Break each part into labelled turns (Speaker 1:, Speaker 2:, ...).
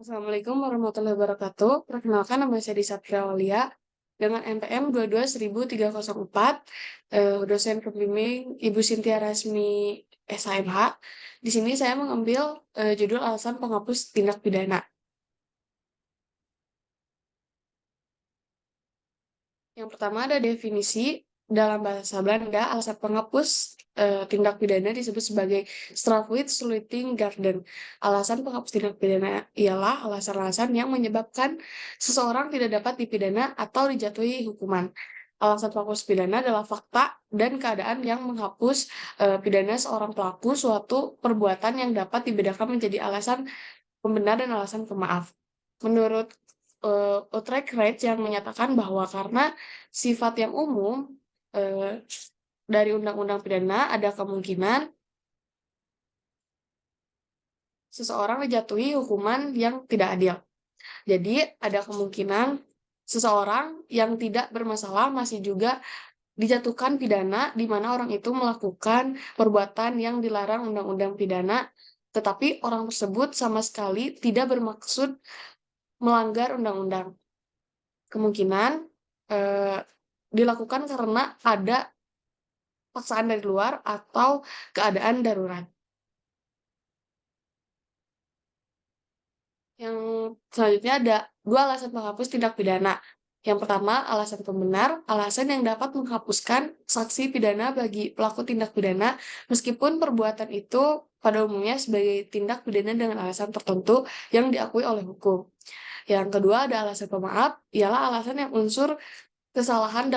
Speaker 1: Assalamualaikum warahmatullahi wabarakatuh. Perkenalkan nama saya Disa Aulia dengan NPM 22.304, dosen pembimbing Ibu Sintia Rasmi SHMH. Di sini saya mengambil judul alasan penghapus tindak pidana. Yang pertama ada definisi dalam bahasa Belanda, alasan penghapus tindak pidana disebut sebagai strafrechtsleutiging. Alasan penghapus tindak pidana ialah alasan-alasan yang menyebabkan seseorang tidak dapat dipidana atau dijatuhi hukuman. Alasan penghapus pidana adalah fakta dan keadaan yang menghapus pidana seorang pelaku suatu perbuatan yang dapat dibedakan menjadi alasan pembenar dan alasan pemaaf. Menurut Utrecht Recht yang menyatakan bahwa karena sifat yang umum dari undang-undang pidana ada kemungkinan seseorang dijatuhi hukuman yang tidak adil. Jadi ada kemungkinan seseorang yang tidak bermasalah masih juga dijatuhkan pidana di mana orang itu melakukan perbuatan yang dilarang undang-undang pidana, tetapi orang tersebut sama sekali tidak bermaksud melanggar undang-undang. Kemungkinan eh, dilakukan karena ada paksaan dari luar atau keadaan darurat. Yang selanjutnya ada dua alasan menghapus tindak pidana. Yang pertama, alasan pembenar, alasan yang dapat menghapuskan sanksi pidana bagi pelaku tindak pidana meskipun perbuatan itu pada umumnya sebagai tindak pidana dengan alasan tertentu yang diakui oleh hukum. Yang kedua ada alasan pemaaf, ialah alasan yang unsur kesalahan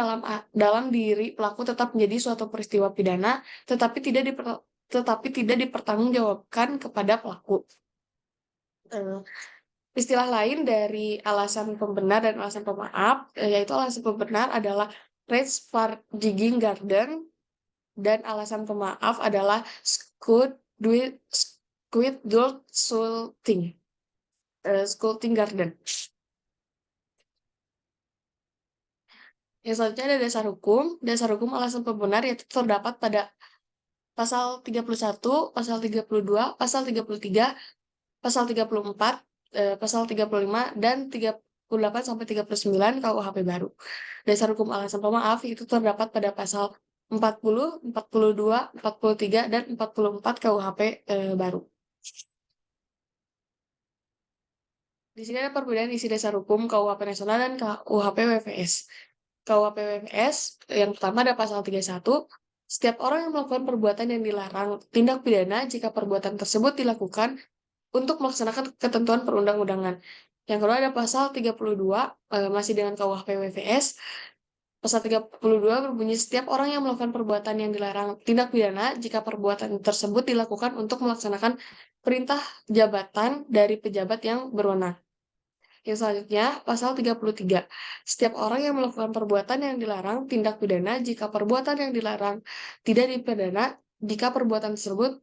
Speaker 1: dalam diri pelaku tetap menjadi suatu peristiwa pidana, tetapi tidak dipertanggungjawabkan kepada pelaku. Eh, Istilah lain dari alasan pembenar dan alasan pemaaf, yaitu alasan pembenar adalah rechtvaardiging dan alasan pemaaf adalah schuldschuldiging. Yang selanjutnya ada dasar hukum. Dasar hukum alasan pembenar yaitu terdapat pada pasal 31, pasal 32, pasal 33, pasal 34, pasal 35, dan 38 sampai 39 KUHP baru. Dasar hukum alasan pemaaf itu terdapat pada pasal 40, 42, 43, dan 44 KUHP baru. Di sini ada perbedaan isi dasar hukum KUHP nasional dan KUHP WVS. KUHP WVS yang pertama ada pasal 31. Setiap orang yang melakukan perbuatan yang dilarang tindak pidana jika perbuatan tersebut dilakukan untuk melaksanakan ketentuan perundang-undangan. Yang kedua ada pasal 32, masih dengan KUHP WVS. Pasal 32 berbunyi setiap orang yang melakukan perbuatan yang dilarang tindak pidana jika perbuatan tersebut dilakukan untuk melaksanakan perintah jabatan dari pejabat yang berwenang. Yang selanjutnya, pasal 33. Setiap orang yang melakukan perbuatan yang dilarang tindak pidana jika perbuatan yang dilarang tidak dipidana jika perbuatan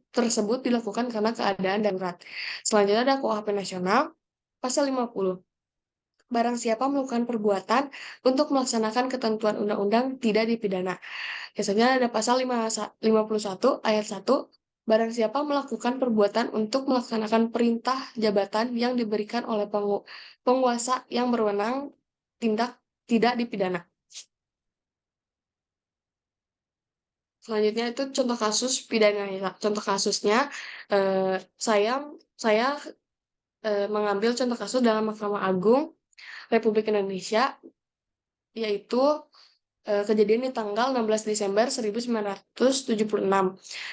Speaker 1: tersebut dilakukan karena keadaan darurat. Selanjutnya ada KUHP nasional, pasal 50. Barang siapa melakukan perbuatan untuk melaksanakan ketentuan undang-undang tidak dipidana. Biasanya ada pasal 51 ayat 1. Barang siapa melakukan perbuatan untuk melaksanakan perintah jabatan yang diberikan oleh penguasa yang berwenang tindak tidak dipidana. Selanjutnya itu contoh kasus pidana. Contoh kasusnya saya saya mengambil contoh kasus dalam Mahkamah Agung Republik Indonesia, yaitu kejadian di tanggal 16 Desember 1976.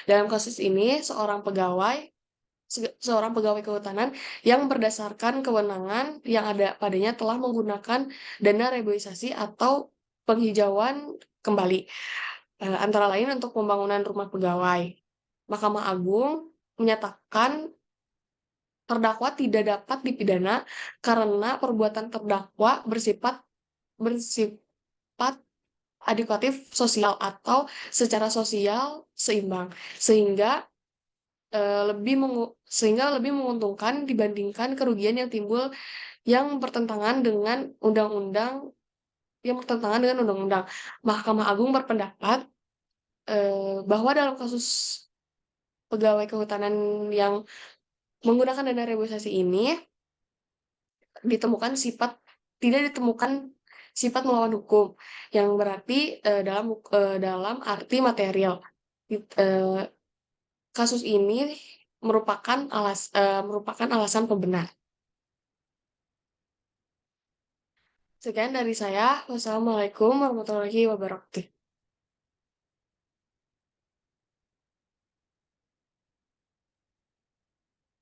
Speaker 1: Dalam kasus ini, seorang pegawai kehutanan yang berdasarkan kewenangan yang ada padanya telah menggunakan dana reboisasi atau penghijauan kembali, antara lain untuk pembangunan rumah pegawai. Mahkamah Agung menyatakan terdakwa tidak dapat dipidana karena perbuatan terdakwa bersifat adekuatif sosial atau secara sosial seimbang, sehingga sehingga lebih menguntungkan dibandingkan kerugian yang timbul yang bertentangan dengan undang-undang Mahkamah Agung berpendapat bahwa dalam kasus pegawai kehutanan yang menggunakan dana reboisasi ini, ditemukan sifat tidak ditemukan sifat melawan hukum, yang berarti dalam arti material. Kasus ini merupakan alasan pembenar. Sekian dari saya. Wassalamualaikum warahmatullahi wabarakatuh.